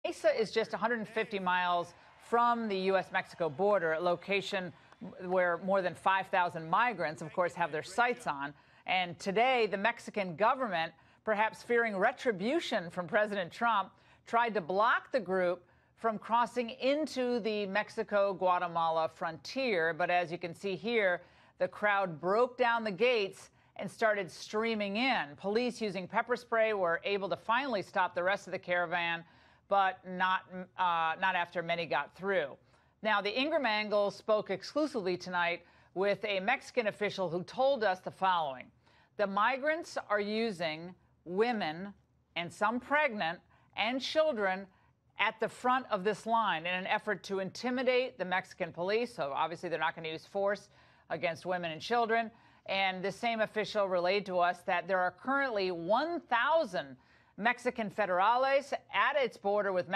Mesa is just 150 miles from the U.S.-Mexico border, a location where more than 5,000 migrants, of course, have their sights on. And today, the Mexican government, perhaps fearing retribution from President Trump, tried to block the group from crossing into the Mexico-Guatemala frontier. But as you can see here, the crowd broke down the gates and started streaming in. Police using pepper spray were able to finally stop the rest of the caravan, but not after many got through. Now, the Ingram angle spoke exclusively tonight with a Mexican official who told us the following. The migrants are using women and some pregnant and children at the front of this line in an effort to intimidate the Mexican police. So obviously they're not going to use force against women and children. And the same official relayed to us that there are currently 1,000 Mexican federales at its border with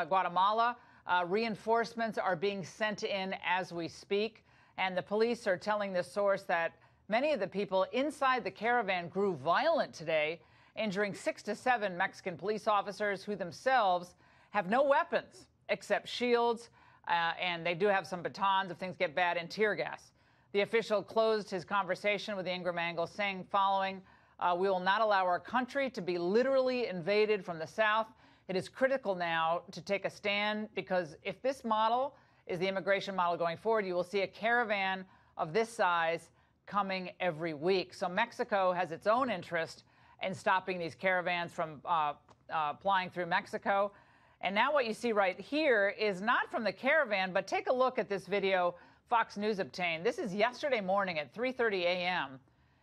Guatemala. Reinforcements are being sent in as we speak. And the police are telling this source that many of the people inside the caravan grew violent today, injuring 6 to 7 Mexican police officers who themselves have no weapons except shields, and they do have some batons if things get bad, and tear gas. The official closed his conversation with the Ingram angle, saying following, we will not allow our country to be literally invaded from the south. It is critical now to take a stand, because if this model is the immigration model going forward, you will see a caravan of this size coming every week. So Mexico has its own interest in stopping these caravans from flying through Mexico. And now what you see right here is not from the caravan, but take a look at this video Fox News obtained. This is yesterday morning at 3:30 a.m.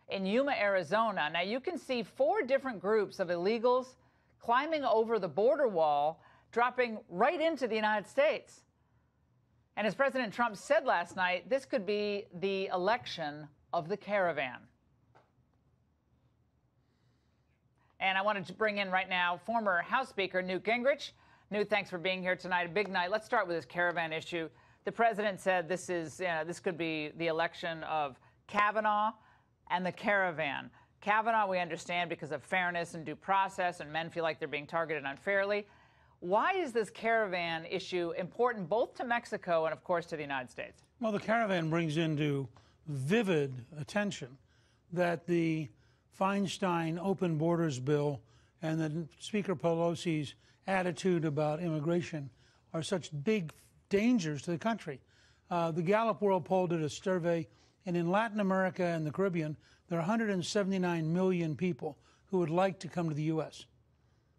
in Yuma, Arizona. Now you can see 4 different groups of illegals climbing over the border wall, dropping right into the United States. And as President Trump said last night, this could be the election of the caravan. And I wanted to bring in right now former House Speaker Newt Gingrich. Newt, thanks for being here tonight. A big night. Let's start with this caravan issue. The president said this could be the election of Kavanaugh and the caravan. Kavanaugh, we understand, because of fairness and due process, and men feel like they're being targeted unfairly. Why is this caravan issue important both to Mexico and, of course, to the United States? Well, the caravan brings into vivid attention that the Feinstein open borders bill and that Speaker Pelosi's attitude about immigration are such big dangers to the country. The Gallup World Poll did a survey, and in Latin America and the Caribbean, there are 179 million people who would like to come to the U.S.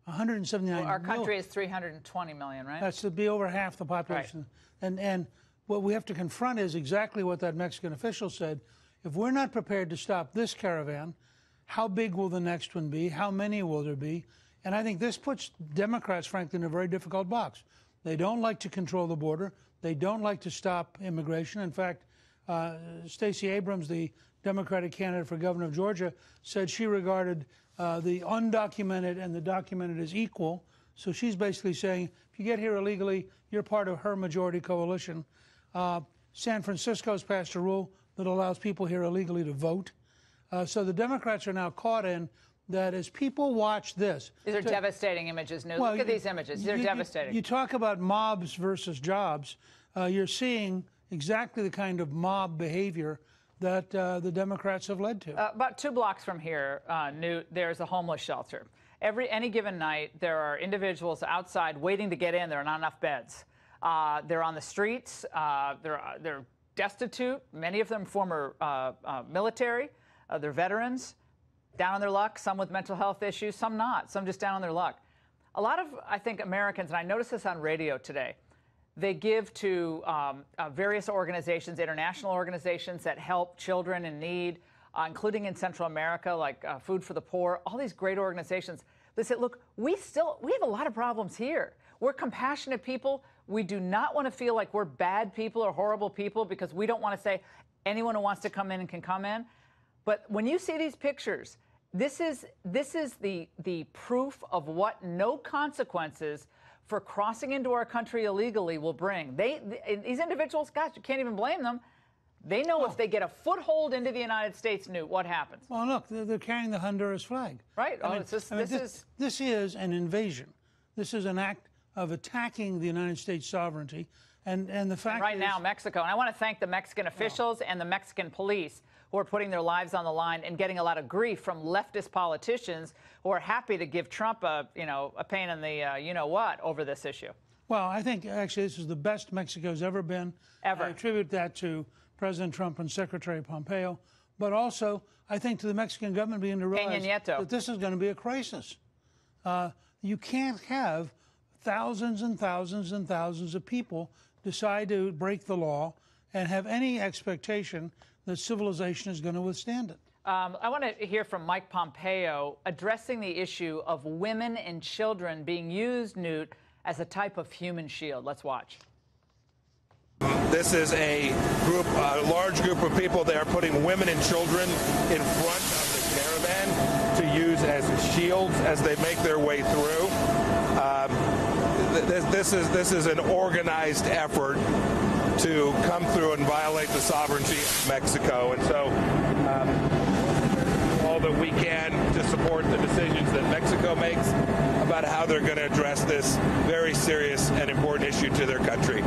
179 million. Our country is 320 million, right? That's to be over half the population. Right. And what we have to confront is exactly what that Mexican official said. If we're not prepared to stop this caravan, how big will the next one be? How many will there be? And I think this puts Democrats, frankly, in a very difficult box. They don't like to control the border. They don't like to stop immigration. In fact, Stacey Abrams, the Democratic candidate for governor of Georgia, said she regarded the undocumented and the documented as equal. So she's basically saying, if you get here illegally, you're part of her majority coalition. San Francisco's passed a rule that allows people here illegally to vote. So the Democrats are now caught in that as people watch this. These are devastating images, Newt. Well, look at these images. They're devastating. You talk about mobs versus jobs. You're seeing exactly the kind of mob behavior that the Democrats have led to. About 2 blocks from here, Newt, there's a homeless shelter. Any given night, there are individuals outside waiting to get in. There are not enough beds. They're on the streets. They're destitute. Many of them former military. They're veterans, down on their luck, some with mental health issues, some not, some just down on their luck. A lot of, I think, Americans, and I noticed this on radio today, they give to various organizations, international organizations that help children in need, including in Central America, like Food for the Poor, all these great organizations. They say, look, we have a lot of problems here. We're compassionate people. We do not want to feel like we're bad people or horrible people because we don't want to say anyone who wants to come in can come in. But when you see these pictures, this is the proof of what no consequences for crossing into our country illegally will bring. These individuals, gosh, you can't even blame them. They know if they get a foothold into the United States, Newt, what happens? Well, look, they're carrying the Honduras flag. Right. This is an invasion. This is an act of attacking the United States sovereignty. And the fact right now, Mexico. And I want to thank the Mexican officials and the Mexican police who are putting their lives on the line and getting a lot of grief from leftist politicians who are happy to give Trump a pain in the you-know-what over this issue. Well, I think actually this is the best Mexico's ever been. Ever. I attribute that to President Trump and Secretary Pompeo. But also, I think to the Mexican government beginning to realize that this is going to be a crisis. You can't have thousands and thousands and thousands of people decide to break the law and have any expectation that civilization is going to withstand it. I want to hear from Mike Pompeo addressing the issue of women and children being used, Newt, as a type of human shield. Let's watch. This is a large group of people. They are putting women and children in front of the caravan to use as shields as they make their way through. This is an organized effort to come through and violate the sovereignty of Mexico. And so all that we can to support the decisions that Mexico makes about how they're going to address this very serious and important issue to their country.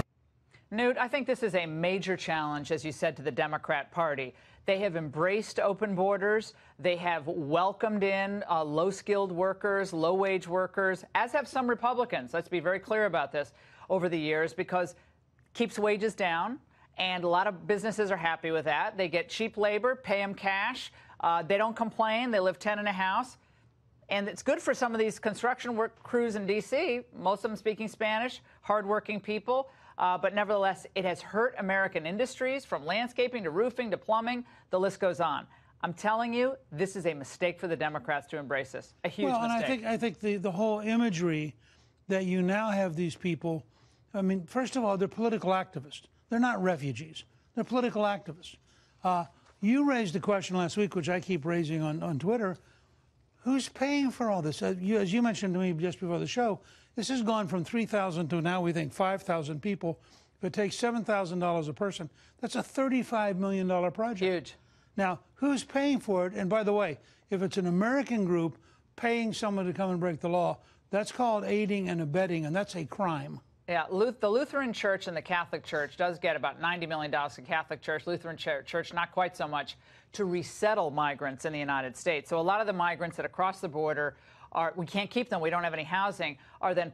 Newt, I think this is a major challenge, as you said, to the Democrat Party. They have embraced open borders. They have welcomed in low-skilled workers, low-wage workers, as have some Republicans. Let's be very clear about this over the years, because it keeps wages down, and a lot of businesses are happy with that. They get cheap labor, pay them cash. They don't complain. They live 10 in a house. And it's good for some of these construction work crews in D.C., most of them speaking Spanish, hardworking people. But nevertheless, it has hurt American industries, from landscaping to roofing to plumbing. The list goes on. I'm telling you, this is a mistake for the Democrats to embrace this. A huge mistake. And I think the whole imagery that you now have these people, I mean, first of all, they're political activists. They're not refugees. They're political activists. You raised the question last week, which I keep raising on Twitter. Who's paying for all this? As you mentioned to me just before the show, this has gone from 3,000 to now we think 5,000 people. If it takes $7,000 a person, that's a $35 million project. Huge. Now, who's paying for it? And by the way, if it's an American group paying someone to come and break the law, that's called aiding and abetting, and that's a crime. Yeah, the Lutheran Church and the Catholic Church does get about $90 million. The Catholic Church, Lutheran Church, not quite so much, to resettle migrants in the United States. So a lot of the migrants that cross the border we can't keep them, we don't have any housing, are then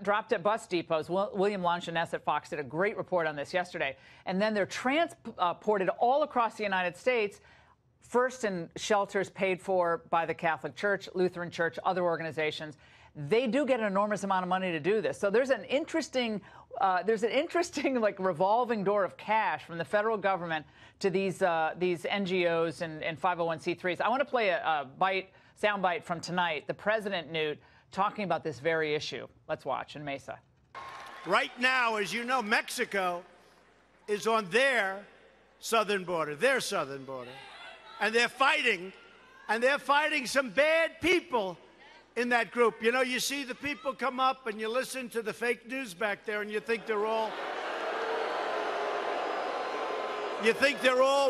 dropped at bus depots. William Longinus at Fox did a great report on this yesterday. And then they're transported all across the United States, first in shelters paid for by the Catholic Church, Lutheran Church, other organizations. They do get an enormous amount of money to do this. So there's an interesting like revolving door of cash from the federal government to these NGOs and 501c3s. I want to play a soundbite from tonight. The president, Newt, talking about this very issue. Let's watch in Mesa. Right now, as you know, Mexico is on their southern border, and they're fighting some bad people in that group. You know, you see the people come up and you listen to the fake news back there and you think they're all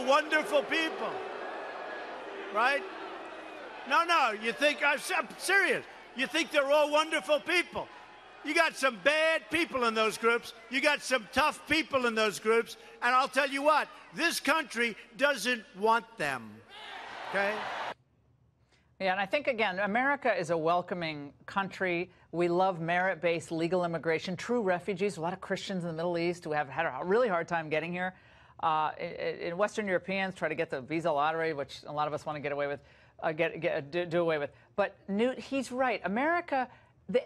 wonderful people, right? No, you think, I'm serious. You think they're all wonderful people. You got some bad people in those groups. You got some tough people in those groups. And I'll tell you what, this country doesn't want them, okay? Yeah, and I think, again, America is a welcoming country. We love merit-based legal immigration, true refugees, a lot of Christians in the Middle East who have had a really hard time getting here. In Western Europeans try to get the visa lottery, which a lot of us want to get away with. Do away with. But Newt, he's right. America,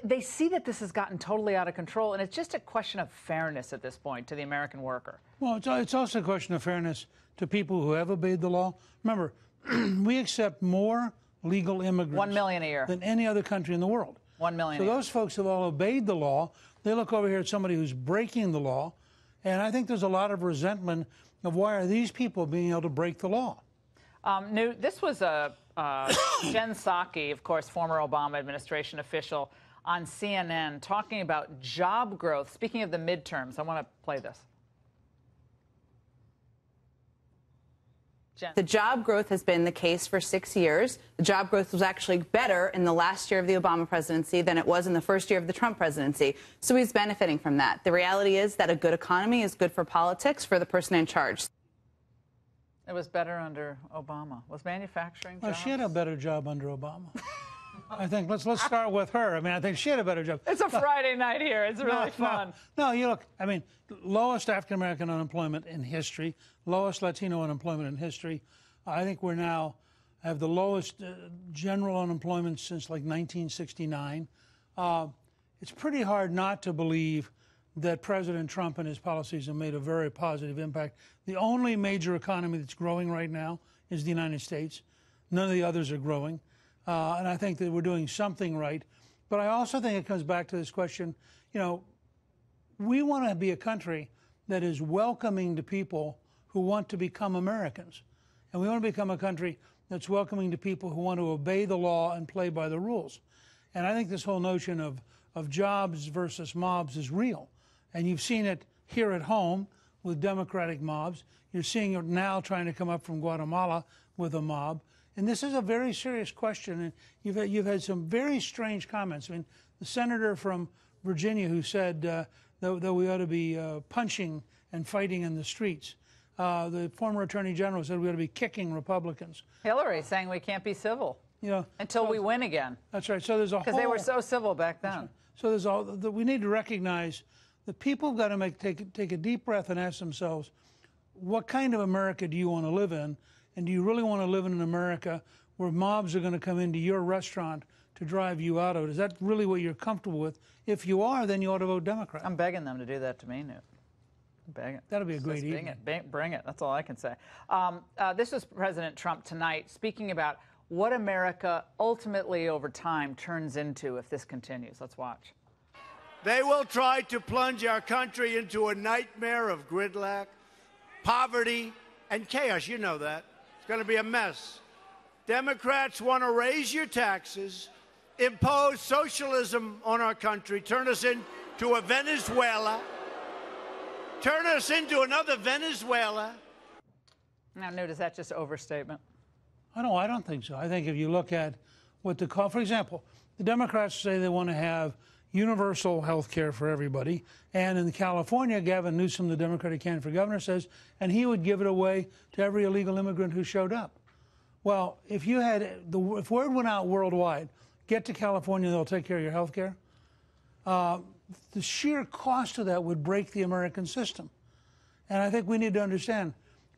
they see that this has gotten totally out of control, and it's just a question of fairness at this point to the American worker. Well, it's also a question of fairness to people who have obeyed the law. Remember, we accept more legal immigrants 1 million a year than any other country in the world. 1 million. So those folks have all obeyed the law. They look over here at somebody who's breaking the law, and I think there's a lot of resentment of why are these people being able to break the law. Newt, this was Jen Psaki, of course, former Obama administration official, on CNN talking about job growth. Speaking of the midterms, I want to play this. The job growth has been the case for 6 years. The job growth was actually better in the last year of the Obama presidency than it was in the first year of the Trump presidency. So he's benefiting from that. The reality is that a good economy is good for politics for the person in charge. It was better under Obama. Was manufacturing jobs? Well, she had a better job under Obama. I think let's start with her. I mean, I think she had a better job. It's a Friday night here. It's really fun. No, you look, I mean, lowest African-American unemployment in history, lowest Latino unemployment in history. I think we're now have the lowest general unemployment since like 1969. It's pretty hard not to believe that President Trump and his policies have made a very positive impact. The only major economy that's growing right now is the United States. None of the others are growing. And I think that we're doing something right. But I also think it comes back to this question, you know, we want to be a country that is welcoming to people who want to become Americans. And we want to become a country that's welcoming to people who want to obey the law and play by the rules. And I think this whole notion of jobs versus mobs is real. And you've seen it here at home with Democratic mobs. You're seeing it now trying to come up from Guatemala with a mob. And this is a very serious question. And you've had some very strange comments. I mean, the senator from Virginia who said that we ought to be punching and fighting in the streets. The former attorney general said we ought to be kicking Republicans. Hillary saying we can't be civil, you know, until we win again. That's right. So there's a whole, because they were so civil back then. Right. So there's all that we need to recognize that people have got to take a deep breath and ask themselves, what kind of America do you want to live in? And do you really want to live in an America where mobs are going to come into your restaurant to drive you out of it? Is that really what you're comfortable with? If you are, then you ought to vote Democrat. I'm begging them to do that to me, Newt. Begging. That'll be a great evening. Bring it. That's all I can say. This was President Trump tonight speaking about what America ultimately over time turns into if this continues. Let's watch. They will try to plunge our country into a nightmare of gridlock, poverty, and chaos. You know that. It's going to be a mess. Democrats want to raise your taxes, impose socialism on our country, turn us into a Venezuela, turn us into another Venezuela. Now, Newt, is that just overstatement? I don't think so. I think if you look at what the call, for example, the Democrats say they want to have universal health care for everybody. And in California, Gavin Newsom, the Democratic candidate for governor, says, and he would give it away to every illegal immigrant who showed up. Well, if word went out worldwide, get to California, they'll take care of your health care, the sheer cost of that would break the American system. And I think we need to understand,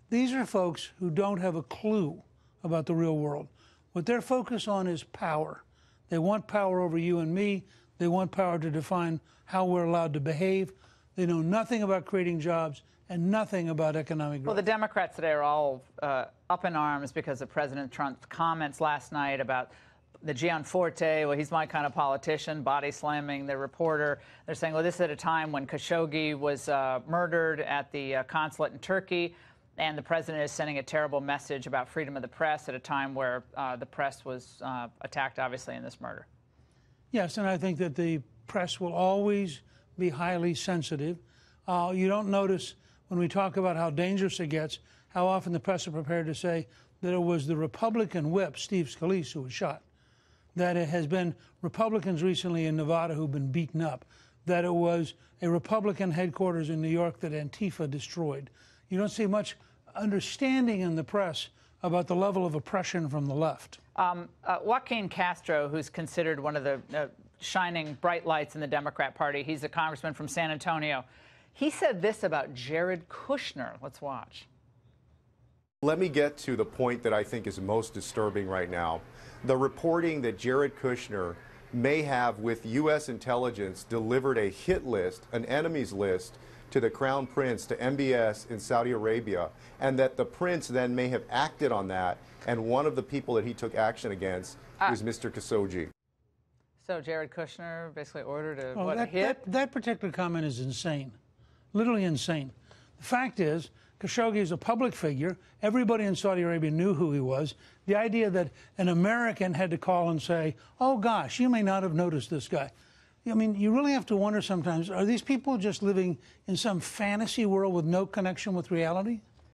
these are folks who don't have a clue about the real world. What they're focused on is power. They want power over you and me. They want power to define how we're allowed to behave. They know nothing about creating jobs and nothing about economic growth. Well, the Democrats today are all up in arms because of President Trump's comments last night about the Gianforte, well, he's my kind of politician, body slamming the reporter. They're saying, well, this is at a time when Khashoggi was murdered at the consulate in Turkey, and the president is sending a terrible message about freedom of the press at a time where the press was attacked, obviously, in this murder. Yes, and I think that the press will always be highly sensitive. You don't notice when we talk about how dangerous it gets, how often the press are prepared to say that it was the Republican whip, Steve Scalise, who was shot, that it has been Republicans recently in Nevada who've been beaten up, that it was a Republican headquarters in New York that Antifa destroyed. You don't see much understanding in the press about the level of oppression from the left. Joaquin Castro, who's considered one of the shining bright lights in the Democrat Party, he's a congressman from San Antonio. He said this about Jared Kushner. Let's watch. Let me get to the point that I think is most disturbing right now. The reporting that Jared Kushner may have, with U.S. intelligence, delivered a hit list, an enemies list, to the Crown Prince, to MBS in Saudi Arabia, and that the prince then may have acted on that, and one of the people that he took action against was Mr. Khashoggi. So Jared Kushner basically ordered a hit? That particular comment is insane, literally insane. The fact is, Khashoggi is a public figure. Everybody in Saudi Arabia knew who he was. The idea that an American had to call and say, oh, gosh, you may not have noticed this guy. I mean, you really have to wonder sometimes, are these people just living in some fantasy world with no connection with reality?